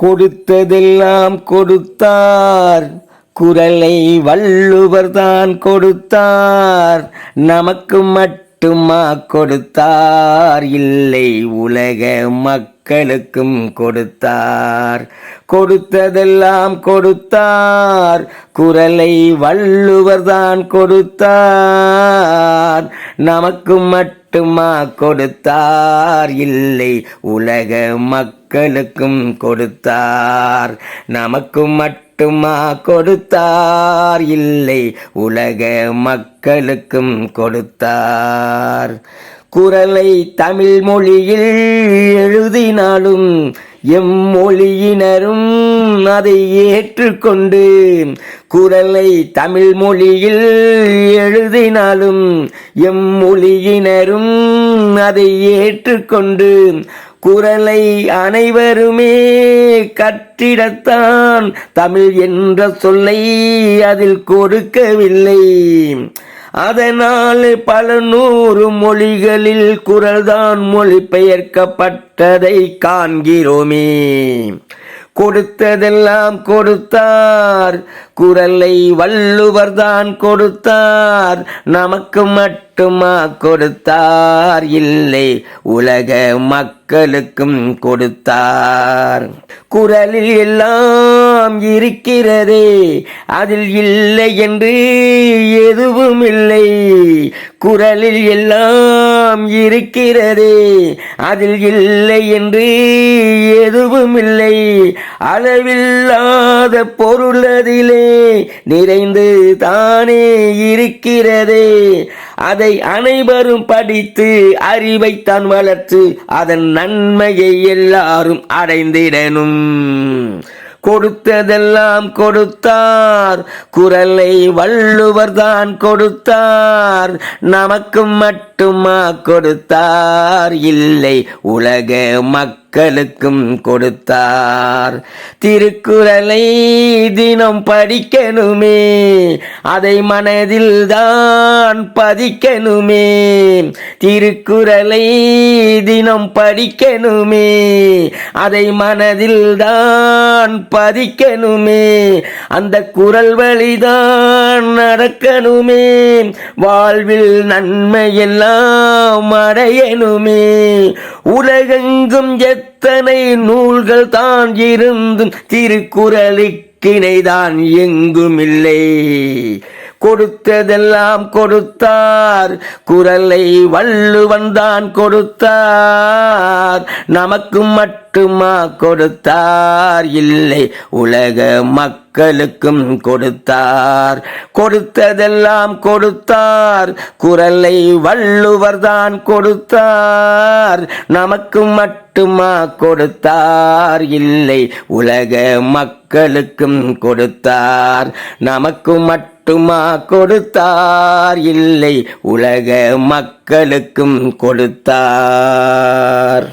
கொடுத்ததெல்லாம் கொடுத்தார். குரலை வள்ளுவர் தான் கொடுத்தார். நமக்கு மட்டுமா கொடுத்தார்? இல்லை, உலக மக்களுக்கும் கொடுத்தார். கொடுத்ததெல்லாம் கொடுத்தார். குரலை வள்ளுவர் தான் கொடுத்தார். நமக்கு மட்டுமா கொடுத்தார்? இல்லை, உலக மக்களுக்கும் கொடுத்தார். நமக்கு மட்டுமா கொடுத்தார்? இல்லை, உலக மக்களுக்கும் கொடுத்தார். குரலை தமிழ் மொழியில் எழுதினாலும் எம்மொழியினரும் அதை ஏற்றுக்கொண்டு, குரலை தமிழ் மொழியில் எழுதினாலும் எம்மொழியினரும் அதை ஏற்றுக்கொண்டு, குரலை அனைவருமே கற்றிடத்தான் தமிழ் என்ற சொல்லை அதில் கொடுக்கவில்லை. அதனால் பல நூறு மொழிகளில் குரல்தான் மொழிபெயர்க்கப்பட்டதை காண்கிறோமே. கொடுத்ததெல்லாம் கொடுத்தார். குரலை வள்ளுவர் தான் கொடுத்தார். நமக்கு மட்டுமா கொடுத்தார்? இல்லை, உலக மக்களுக்கும் கொடுத்தார். குரலில் எல்லாம் இருக்கிறதே, அதில் இல்லை என்று எதுவும் இல்லை. குரலில் எல்லாம் இருக்கிறதே, அதில் இல்லை என்று எதுவும் இல்லை. அளவில்லாத பொருளதிலே நிறைந்து தானே இருக்கிறதே. அதை அனைவரும் படித்து அறிவைத்தான் வளர்த்து அதன் நன்மையை எல்லாரும் அடைந்திடணும். கொடுத்ததெல்லாம் கொடுத்தார். குரலை வள்ளுவர் தான் கொடுத்தார். நமக்கு மட்டுமா கொடுத்தார்? இல்லை, உலக மக்களுக்கும் கொடுத்தார். திருக்குறளை தினம் படிக்கணுமே, அதை மனதில் தான் பதிக்கணுமே. திருக்குறளை தினம் படிக்கணுமே, அதை மனதில் தான் பதிக்கணுமே. அந்த குரல் வழிதான் நடக்கணுமே. வாழ்வில் நன்மை எல்லாம் அடையணுமே. உலகெங்கும் எத்தனை நூல்கள் தான் இருந்தும் திருக்குறளுக்கிணைதான் எங்கும் இல்லை. கொடுத்ததெல்லாம் கொடுத்தார். குரலை வள்ளுவன் தான் கொடுத்தார். நமக்கு மட்டுமா கொடுத்தார்? இல்லை, உலக மக்களுக்கும் கொடுத்தார். கொடுத்ததெல்லாம் கொடுத்தார். குரலை வள்ளுவர் தான் கொடுத்தார். நமக்கு மட்டுமா கொடுத்தார்? இல்லை, உலக மக்களுக்கும் கொடுத்தார். நமக்கு மட்டுமா கொடுத்தார்? இல்லை, உலக மக்களுக்கும் கொடுத்தார்.